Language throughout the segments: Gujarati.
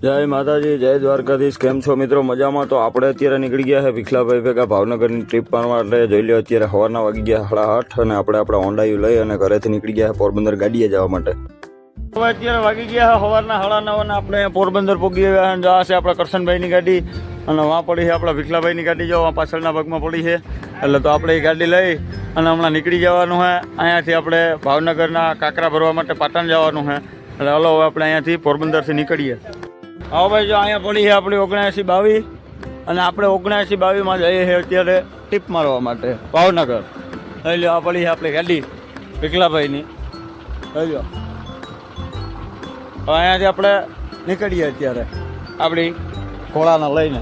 જય માતાજી, જય દ્વારકાધીશ. કેમ છો મિત્રો? મજામાં? તો આપણે અત્યારે નીકળી ગયા છે ભીખલાભાઈ ભેગા ભાવનગરની ટ્રીપ મારવા. એટલે જોઈ લો અત્યારે સવારના વાગી ગયા 8:30 અને આપણે આપણા હોન્ડાયું લઈ અને ઘરેથી નીકળી ગયા પોરબંદર ગાડીએ જવા માટે. હવે અત્યારે વાગી ગયા સવારના 9:30 અને આપણે પોરબંદર પહોંચી ગયા અને આ છે આપણા કરશનભાઈની ગાડી અને વાં પડી છે આપણા ભીખલાભાઈની ગાડી. જો પાછળના ભાગમાં પડી છે એટલે તો આપણે એ ગાડી લઈ અને હમણાં નીકળી જવાનું છે. અહીંયાથી આપણે ભાવનગરના કાંકરા ભરવા માટે પાટણ જવાનું છે. એટલે હલો હવે આપણે અહીંયાથી પોરબંદરથી નીકળીએ. હા ભાઈ, જો અહીંયા પડી છે આપણી 79-22 અને આપણે 79-22માં જઈએ છીએ અત્યારે ટીપ મારવા માટે ભાવનગર. લઈ લો, આ પડી છે આપણી ગાડી ભીખલાભાઈની. લઈ લો, હવે અહીંયાથી આપણે નીકળીએ અત્યારે આપણી ઘોડાને લઈને.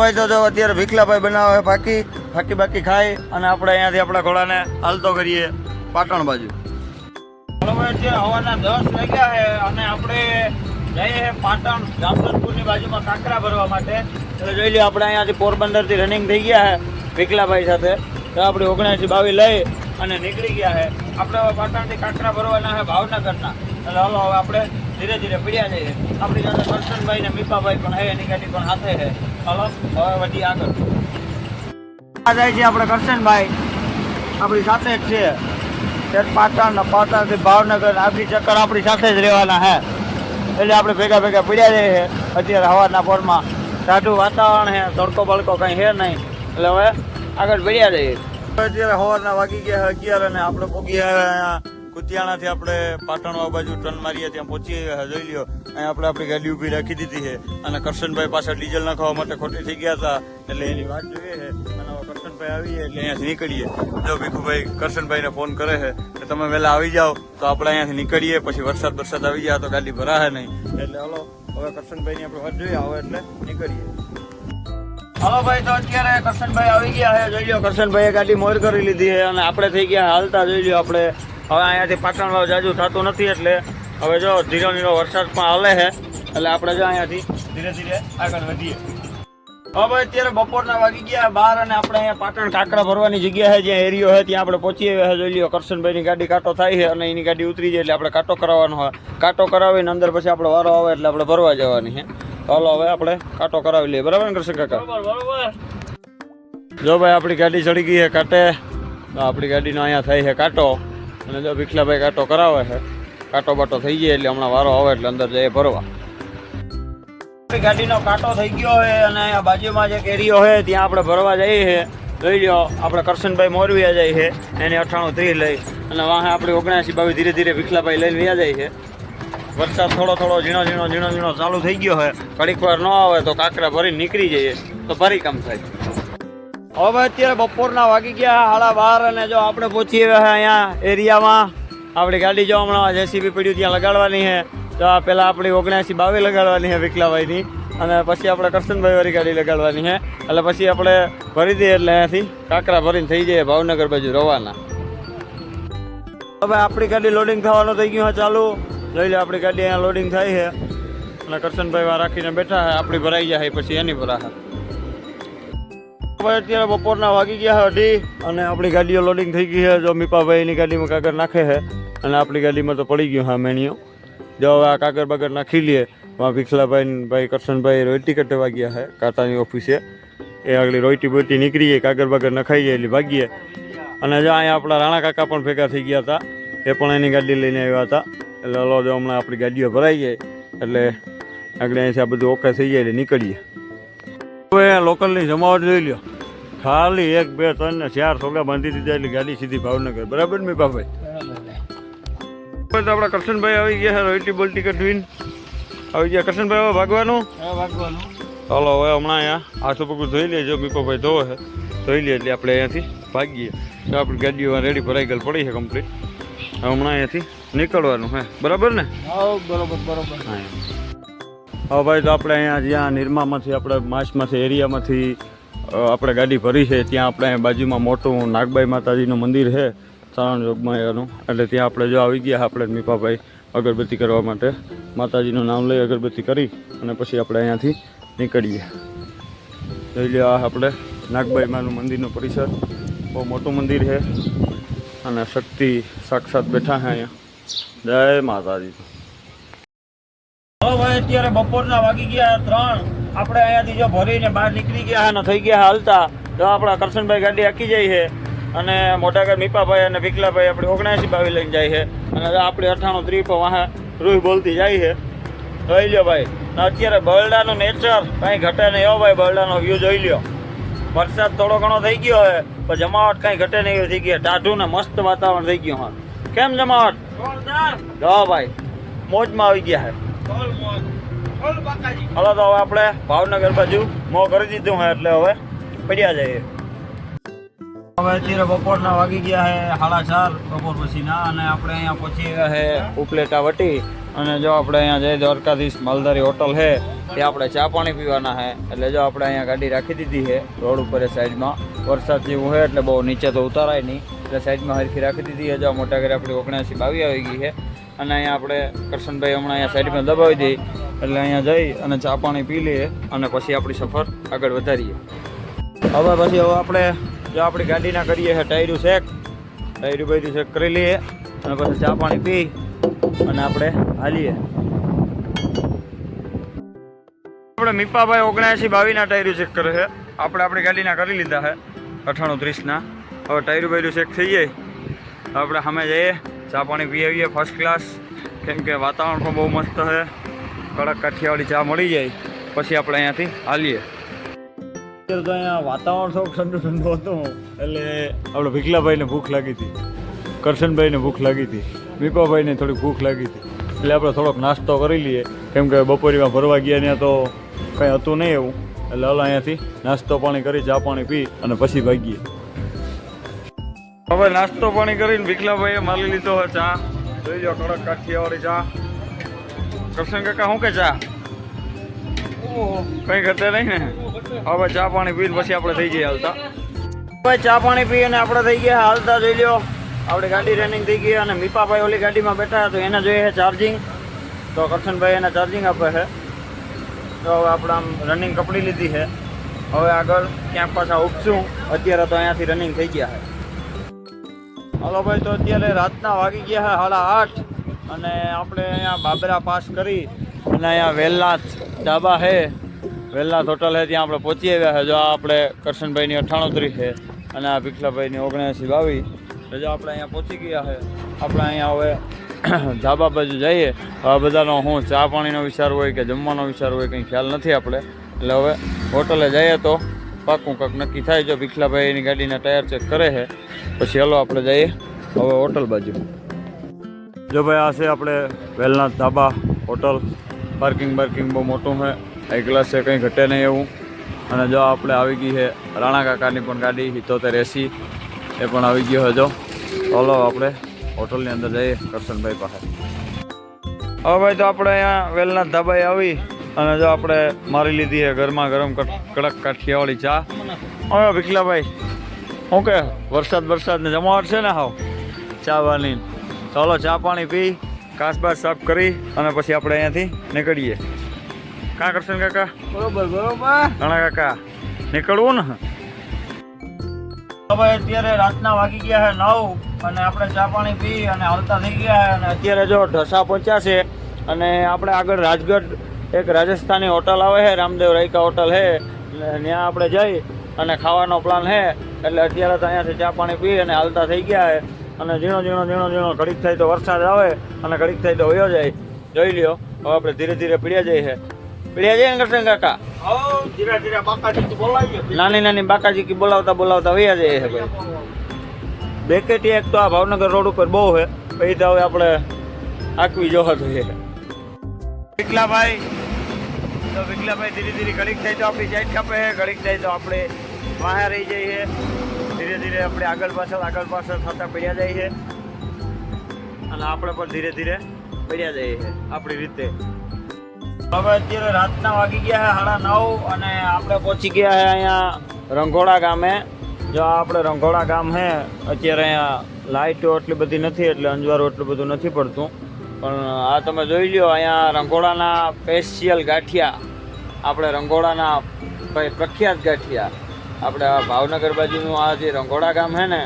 ભાઈ તો જો અત્યારે ભીખલાભાઈ બનાવે બાકી ખાઈ અને આપણે અહીંયાથી આપણા ઘોડાને હાલતો કરીએ પાટણ બાજુ. અત્યારે હવાના 10 વાગ્યા છે અને આપણે જઈએ પાટણ જામજોધપુરની બાજુમાં કાંકરા ભરવા માટે. એટલે જોઈ લઈએ આપણે અહીંયાથી પોરબંદરથી રનિંગ થઈ ગયા છે ભીખલાભાઈ સાથે. તો આપણે 79-22 લઈ અને નીકળી ગયા છે. આપણે હવે પાટણથી કાંકરા ભરવાના છે ભાવનગરના. એટલે હાલો હવે આપણે ધીરે ધીરે પીડ્યા જઈએ. આપણી સાથે કરશનભાઈ ને મીપાભાઈ પણ છે, એની ગાડી પણ હાથે છે. હાલો હવે વધી આગળ આ જાય છે આપણે કરશનભાઈ આપણી સાથે જ છે. પાટણથી ભાવનગર આખી ચક્કર આપણી સાથે જ રહેવાના છે. એટલે આપણે ભેગા પીડ્યા જઈએ છીએ. અત્યારે હવાના પોરમાં ટાઢું વાતાવરણ છે, તડકો બળકો કંઈ છે નહીં. એટલે હવે આગળ પીડ્યા જઈએ. અત્યારે સવારના વાગી ગયા 11 અને આપણે પહોંચી આવ્યા કુતિયાણાથી. આપણે પાટણ બાજુ ટર્ન મારીએ ત્યાં પહોંચી આવ્યા. જોઈ લ્યો અહીંયા આપણે આપણી ગાડી ઊભી રાખી દીધી છે અને કરશનભાઈ પાછળ ડીઝલ નાખવા માટે ખોટી થઈ ગયા હતા એટલે એની વાત જોઈએ છે. અને કરશનભાઈ આવીએ એટલે અહીંયાથી નીકળીએ. જો ભીખુભાઈ કરશનભાઈને ફોન કરે છે કે તમે વહેલા આવી જાઓ તો આપણે અહીંયાથી નીકળીએ. પછી વરસાદ આવી જાય તો ગાડી ભરાશે નહીં. એટલે હલો હવે કરશનભાઈની આપણે વાત જોઈએ આવે એટલે નીકળીએ. હલો ભાઈ, તો અત્યારે કરશનભાઈ આવી ગયા છે. જોઈ લો કરશનભાઈએ ગાડી મોર કરી લીધી છે અને આપણે થઈ ગયા હાલતા. જોઈ લો આપણે હવે અહીંયાથી પાટણ જાજુ થતું નથી એટલે હવે જો ધીરો ધીરો વરસાદ પણ હાલે છે. એટલે આપણે જો અહીંયાથી ધીરે ધીરે આગળ વધીએ. હવે ભાઈ અત્યારે બપોરના વાગી ગયા 12 અને આપણે અહીંયા પાટણ કાંકરા ભરવાની જગ્યા છે જ્યાં એરિયો છે ત્યાં આપણે પહોંચી આવ્યા છે. જોઈ લો કરશનભાઈની ગાડી કાંટો થાય છે અને એની ગાડી ઉતરી જાય એટલે આપણે કાંટો કરાવવાનો હોય. કાંટો કરાવીને અંદર પછી આપણે વારો આવે એટલે આપણે ભરવા જવાની છે. ચાલો હવે આપણે કાંટો કરાવી લઈએ. બરાબર ને કરશન કાકા? બરાબર. જો ભાઈ આપણી ગાડી ચડી ગઈ છે કાંટે. આપણી ગાડીનો અહીંયા થાય છે કાંટો અને જો ભીખલાભાઈ કાંટો કરાવે છે. કાંટો બાટો થઈ જાય એટલે હમણાં વારો આવે એટલે અંદર જઈએ ભરવા. ગાડીનો કાંટો થઈ ગયો છે અને અહીંયા બાજુમાં જે એરિયો છે ત્યાં આપણે ભરવા જઈએ છીએ. જોઈ લો આપણે કરશનભાઈ મોરવિયા જાય છે એની 98-30 લઈ અને વાહે આપણી 79-22 ધીરે ધીરે ભીખલાભાઈ લઈને વ્યા જાય છે. વરસાદ થોડો ઝીણો ચાલુ થઈ ગયો છે. ઘડીક વાર ન આવે તો કાંકરા ભરીને નીકળી જઈએ તો ભારી કામ થાય. હવે અત્યારે બપોરના વાગી ગયા 12:30 અને જો આપણે પહોંચી આવ્યા અહીંયા એરિયામાં. આપણી ગાડી જો હમણાં જેસીબી પડ્યું ત્યાં લગાડવાની છે. તો આ પહેલાં આપણી 79-22 લગાડવાની છે ભીખલાભાઈની અને પછી આપણે કરશનભાઈ વાળી ગાડી લગાડવાની છે. એટલે પછી આપણે ભરી દઈએ એટલે અહીંયાથી કાંકરા ભરીને થઈ જાય ભાવનગર બાજુ રવાના. હવે આપણી ગાડી લોડિંગ થવાનું થઈ ગયું છે ચાલુ. જોઈ લે આપણી ગાડી અહીંયા લોડિંગ થાય છે અને કરશનભાઈ વા રાખીને બેઠા છે. આપણી ભરાઈ જાય પછી એની ભરાશે. હવે અત્યારે બપોરના વાગી ગયા 2:30 અને આપણી ગાડીઓ લોડિંગ થઈ ગઈ છે. જો મીપાભાઈની ગાડીમાં કાગળ નાખે છે અને આપણી ગાડીમાં તો પડી ગયું હા મેણીઓ. જો હવે આ કાગળ બાગળ નાખી લઈએ. ભીખલાભાઈ કરશનભાઈ રોયટી કટવા ગયા છે કાંટાની ઓફિસે. એ આગળ રોયટી બોયટી નીકળીએ કાગળ બાગળ નખાઈએ એટલે ભાગીએ. અને જો અહીંયા આપણા રાણા કાકા પણ ભેગા થઈ ગયા હતા. એ પણ એની ગાડી લઈને આવ્યા હતા. એટલે હલો જો હમણાં આપણી ગાડીઓ ભરાઈ જાય એટલે આગળ અહીંથી આ બધું ઓકે થઈ જાય એટલે નીકળીએ. હવે લોકલની જમાવટ જોઈ લ્યો. ખાલી 1 2 3 ને 4 સોગા બાંધી દીધા એટલે ગાડી સીધી ભાવનગર. બરાબર ને મીપાભાઈ? તો આપણા કરશનભાઈ આવી ગયા છે રોયટી બોલટી કઢવીને આવી ગયા. કરશનભાઈ હવે ભાગવાનું? ચાલો હવે હમણાં અહીંયા હાથ પગું ધોઈ લઈએ. જો મીપાભાઈ ધોવે છે ધોઈ લઈએ એટલે આપણે અહીંયાથી ભાગીએ. તો આપણી ગાડીઓ રેડી ભરાઈ ગયેલ પડી છે કમ્પ્લીટ. હવે હમણાં અહીંયાથી નીકળવાનું હે. બરાબર ને? બરોબર. હા ભાઈ, તો આપણે અહીંયા જ્યાં નિરમામાંથી આપણે માસમાંથી એરિયામાંથી આપણે ગાડી ભરી છે ત્યાં આપણે બાજુમાં મોટું નાગબાઈ માતાજીનું મંદિર છે સારણ યોગમાં એનું. એટલે ત્યાં આપણે જો આવી ગયા આપણે મીપાભાઈ અગરબત્તી કરવા માટે. માતાજીનું નામ લઈ અગરબત્તી કરી અને પછી આપણે અહીંયાથી નીકળીએ. જોઈ લો આ આપણે નાગબાઈ માનું મંદિરનું પરિસર. બહુ મોટું મંદિર છે અને શક્તિ સાક્ષાત બેઠા છે અહીંયા. જય માતાજી. હવે ભાઈ ભાઈ અત્યારે બપોરના વાગી ગયા 3. આપણે અહીંયાથી જો ભરીને બહાર નીકળી ગયા અને થઈ ગયા હાલતા તો આપણા કરશનભાઈ ગાડી આખી જાય છે અને મોટાગઢ મીપાભાઈ અને વિકલાભાઈ આપણે 79-22 લઈને જાય છે અને આપણે 98-30 વાહે રૂહ બોલતી જાય છે. જોઈ લ્યો ભાઈ. અત્યારે બરડાનું નેચર કાંઈ ઘટે નહીં હો ભાઈ. બરડાનો વ્યૂ જોઈ લ્યો. વરસાદ થોડો ઘણો થઈ ગયો હોય પણ જમાવટ કાંઈ ઘટે નહીં એવી થઈ ગઈ. ટાઢું ને મસ્ત વાતાવરણ થઈ ગયું. હા કેમ જમાવટ? જો ભાઈ મોજમાં આવી ગયા છે. હાલો તો હવે આપણે ભાવનગર બાજુ મોં કરી દીધું હોય એટલે હવે પડ્યા જઈએ. હવે અત્યારે બપોરના વાગી ગયા છે 4:30 બપોર પછીના અને આપણે અહીંયા પહોંચી ગયા છે ઉપલેટા વટી અને જો આપણે અહીંયા જય દ્વારકાધીશ માલધારી હોટલ છે ત્યાં આપણે ચા પાણી પીવાના છે. એટલે જો આપણે અહીંયા ગાડી રાખી દીધી છે રોડ ઉપર સાઈડમાં. વરસાદ જેવું છે એટલે બહુ નીચે તો ઉતારાય નહીં એટલે સાઈડમાં હરખી રાખી દીધી છે. જો મોટા ઘરે આપણી 79-22 આવી ગઈ છે અને અહીંયા આપણે કરશનભાઈ હમણાં અહીંયા સાઈડમાં દબાવી દઈએ એટલે અહીંયા જઈ અને ચા પાણી પી લઈએ અને પછી આપણી સફર આગળ વધારીએ. હવે આપણે જો આપણી ગાડીના કરીએ છે ટાયરું ચેક કરી લઈએ અને પછી ચા પાણી પી અને આપણે હાલીએ. આપણે મીપાભાઈ 79-22 ટાયરું ચેક કરે છે. આપણે આપણી ગાડીના કરી લીધા છે 98-30. હવે ટાયરું ચેક થઈ જાય આપણે સામે જઈએ ચા પાણી પી આવીએ ફર્સ્ટ ક્લાસ. કેમ કે વાતાવરણ પણ બહુ મસ્ત છે. કડક કાઠિયાવાડી ચા મળી જાય પછી આપણે અહીંયાથી હાલીએ. અત્યારે તો અહીંયા વાતાવરણ થોડુંક ઠંડુ હતું એટલે આપણે વિકલાભાઈને ભૂખ લાગી હતી, કરશનભાઈને ભૂખ લાગી હતી, મીપાભાઈને થોડીક ભૂખ લાગી હતી એટલે આપણે થોડોક નાસ્તો કરી લઈએ. કેમ કે બપોરીમાં ભરવા ગયા ત્યાં તો કંઈ હતું નહીં એવું એટલે હાલ અહીંયાથી નાસ્તો પાણી કરી ચા પાણી પી અને પછી ભાગીએ. હવે નાસ્તો પાણી કરીને વિકલાભાઈએ માલી લીધો હોય ચા. જોઈ લો કડક કાઠિયાવાડી ચા. કરશન કાકા શું કે ચા કંઈ ઘટે નહીં ને? હવે ચા પાણી પીને પછી આપણે થઈ જઈએ હાલતા. હવે ચા પાણી પી અને આપણે થઈ ગયા હાલતા. જોઈ લો આપણે ગાડી રનિંગ થઈ ગઈ અને મીપાભાઈ ઓલી ગાડીમાં બેઠા તો એને જોઈએ છે ચાર્જિંગ. તો કરશનભાઈ એને ચાર્જિંગ આપે છે. તો હવે આપણે આમ રનિંગ કપડી લીધી છે. હવે આગળ ક્યાંક પાછા ઉપશું. અત્યારે તો અહીંયાથી રનિંગ થઈ ગયા છે. હાલો ભાઈ તો અત્યારે રાતના વાગી ગયા છે 8:30 અને આપણે અહીંયા બાબરા પાસ કરી અને અહીંયા વેલનાથ ધાબા છે, વેલનાથ હોટલ છે ત્યાં આપણે પહોંચી આવ્યા છે. જો આપણે કરશનભાઈની 98-30 છે અને આ વિકલાભાઈની 79-22. જો આપણે અહીંયા પહોંચી ગયા છે. આપણે અહીંયા હવે ધાબા બાજુ જઈએ. હવે બધાનો હું ચા પાણીનો વિચાર હોય કે જમવાનો વિચાર હોય કંઈ ખ્યાલ નથી આપણે. એટલે હવે હોટલે જઈએ તો પાકું કાંક નક્કી થાય. જો વિકલાભાઈની ગાડીના ટાયર ચેક કરે છે પછી હલો આપણે જઈએ હવે હોટલ બાજુ. જો ભાઈ આ છે આપણે વેલનાથ ધાબા હોટલ. પાર્કિંગ બહુ મોટું છે, હાઈ ક્લાસ છે, કંઈ ઘટે નહીં એવું. અને જો આપણે આવી ગઈ છે રાણા કાકાની પણ ગાડી 7780 એ પણ આવી ગયો છે. જો હલો આપણે હોટલની અંદર જઈએ કરશનભાઈ પાસે. હવે ભાઈ તો આપણે અહીંયા વેલનાથ ધાબાએ આવી અને જો આપણે મારી લીધી છે ગરમા ગરમ કડક કાઠિયાવાડી ચા. હવે વિકલાભાઈ શું કે વરસાદને જમાવટ છે ને હાવ ચા વાની. ચાલો ચા પાણી પી કાચબાચ સાફ કરી અને પછી આપણે અહીંયાથી નીકળીએ. કાં કરશન કાકા? બરોબર ઘણા કાકા નીકળવું ને. હવે અત્યારે રાતના વાગી ગયા છે 9 અને આપણે ચા પાણી પી અને હાલતા થઈ ગયા અને અત્યારે જો ઢસા પહોંચ્યા છે અને આપણે આગળ રાજગઢ એક રાજસ્થાની હોટલ આવે છે, રામદેવ રાયકા હોટલ છે, ત્યાં આપણે જઈ અને ખાવાનો પ્લાન છે. એટલે અત્યારે તો અહીંયાથી ચા પાણી પી અને હાલતા થઈ ગયા છે અને ઝીણો ઘડીક થાય તો વરસાદ આવે અને ઘડીક થાય તો વયો જાય. જોઈ લ્યો હવે આપણે ધીરે ધીરે પીડ્યા જઈએ ને કરશન કાકા. નાની બાકાજી બોલાવતા વયા જઈએ છે ભાઈ. બેકેટી એક તો આ ભાવનગર રોડ ઉપર બહુ છે પછી તો હવે આપણે આકવી જોવા જોઈએ. વિકલાભાઈ ધીરે ઘડીક થાય તો આપણી સાઈડ કાપે છે, ઘડીક થાય તો આપણે બહાર રહી જઈએ. ધીરે આપણે આગળ પાછળ થતા પડ્યા જઈએ છે અને આપણે પણ ધીરે પડ્યા જઈએ છે આપણી રીતે. હવે અત્યારે રાતના વાગી ગયા છે 9:30 અને આપણે પહોંચી ગયા છે અહીંયા રંઘોડા ગામે. જો આપણે રંઘોડા ગામ છે અત્યારે અહીંયા લાઇટો એટલી બધી નથી એટલે અંજવાળું એટલું બધું નથી પડતું. પણ આ તમે જોઈ લ્યો અહીંયા રંઘોડાના સ્પેશિયલ ગાંઠિયા. આપણે રંઘોડાના પ્રખ્યાત ગાંઠિયા આપણે આ ભાવનગર બાજુનું આ જે રંઘોડા ગામ છે ને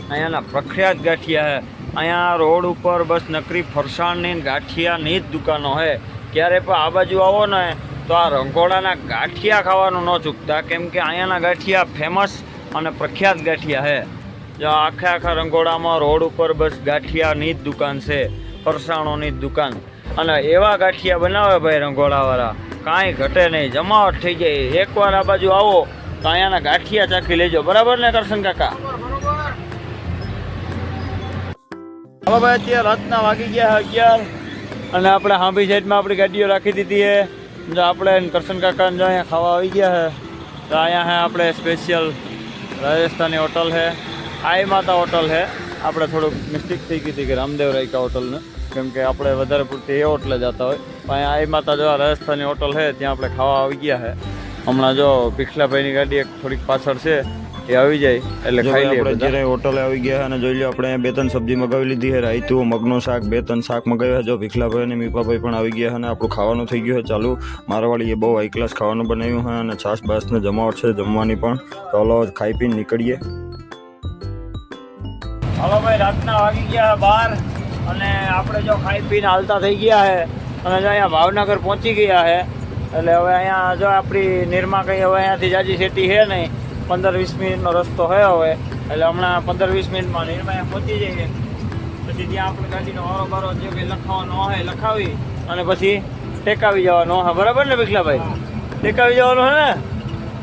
અહીંયાના પ્રખ્યાત ગાંઠિયા છે. અહીંયા રોડ ઉપર બસ નકરી ફરસાણની ગાંઠિયાની જ દુકાનો છે ક્યારે પણ આ બાજુ આવો ને તો આ રંગોળાના ગાંઠિયા ખાવાનું ન ચૂકતા, કેમ કે અહીંયાના ગાંઠિયા ફેમસ અને પ્રખ્યાત ગાંઠિયા છે. જો આખા રંગોળામાં રોડ ઉપર બસ ગાંઠિયાની જ દુકાન છે, ફરસાણોની જ દુકાન. અને એવા ગાંઠિયા બનાવે ભાઈ રંગોળાવાળા, કાંઈ ઘટે નહીં, જમાવટ થઈ જાય. એકવાર આ બાજુ આવો તો અહીંયાના ગાંઠિયા ચાખી લેજો. બરાબર ને કરશન કાકા? હવે ભાઈ અત્યારે રાતના વાગી ગયા 11 અને આપણે હાંભી સાઈડમાં આપણી ગાડીઓ રાખી દીધી છે. જો આપણે કરશન કાકાને જો અહીંયા ખાવા આવી ગયા છે, તો અહીંયા છે આપણે સ્પેશિયલ રાજસ્થાની હોટલ છે, આઈ માતા હોટલ છે. આપણે થોડુંક મિસ્ટેક થઈ ગઈ હતી કે રામદેવ રાયકા હોટલને, કેમ કે આપણે વધારે પૂરતી એ હોટલે જતા હોય. પણ અહીંયા આઈ માતા જો રાજસ્થાની હોટલ છે, ત્યાં આપણે ખાવા આવી ગયા છે. હમણાં જો ભીખલાભાઈની ગાડી એક થોડીક પાછળ છે, એ આવી જાય એટલે ખાઈ લઈએ. આપણે જ્યારે હોટલે આવી ગયા અને જોઈ લો આપણે 2-3 સબ્જી મગાવી લીધી છે, રાયતું, મગનું શાક, 2-3 શાક મગાવ્યા. જો ભીખલાભાઈ અને મીપાભાઈ પણ આવી ગયા અને આપણું ખાવાનું થઈ ગયું છે ચાલુ. મારવાડીએ બહુ હાઈ ક્લાસ ખાવાનું બનાવ્યું છે અને છાશ બાસને જમાવટ છે જમવાની પણ. તો હલો ખાઈ પીને નીકળીએ. હલો ભાઈ, રાતના વાગી ગયા 12 અને આપણે જો ખાઈ પીને હાલતા થઈ ગયા છે અને જો અહીંયા ભાવનગર પહોંચી ગયા છે. એટલે હવે અહીંયા જો આપણી નિરમા કંઈ હવે અહીંયાથી જાજી સેટી છે નહીં, 15-20 મિનિટનો રસ્તો છે હવે. એટલે હમણાં 15-20 મિનિટમાં નિરમા અહીંયા પહોંચી જઈએ. પછી ત્યાં આપણે ગાડીનો વારો બારો જે કંઈ લખાવાનો હોય લખાવી અને પછી ટેકાવી જવાનો હોય. બરાબર ને ભીખલાભાઈ? ટેકાવી જવાનું છે ને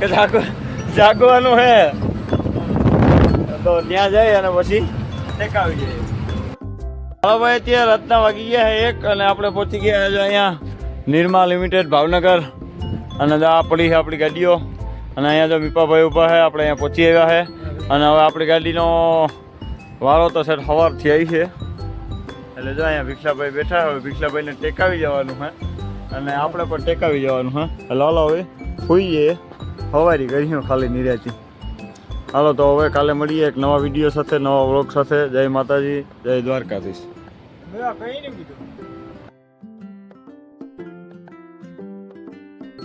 કે જાગવાનું છે? તો ત્યાં જઈ અને પછી ટેકાવી જઈએ. હવે ભાઈ અત્યારે રાતના વાગી ગયા છે 1 અને આપણે પહોંચી ગયા છે અહીંયા નિરમા લિમિટેડ ભાવનગર. અને આ પડી છે આપણી ગાડીઓ અને અહીંયા જો મીપાભાઈ ઊભા છે, આપણે અહીંયા પહોંચી આવ્યા છે. અને હવે આપણી ગાડીનો વારો તો સર સવારથી આવી છે. એટલે જો અહીંયા ભીખલાભાઈ બેઠા હોય, ભીખલાભાઈને ટેકાવી જવાનું છે અને આપણે પણ ટેકાવી જવાનું છે. એટલે હાલો હવે સુઈ જઈએ, સવારી કરીશું ખાલી નિરાતી. હાલો તો હવે કાલે મળીએ એક નવા વિડીયો સાથે, નવા વ્લોગ સાથે. જય માતાજી, જય દ્વારકાધીશ. કઈ નહીં કીધું.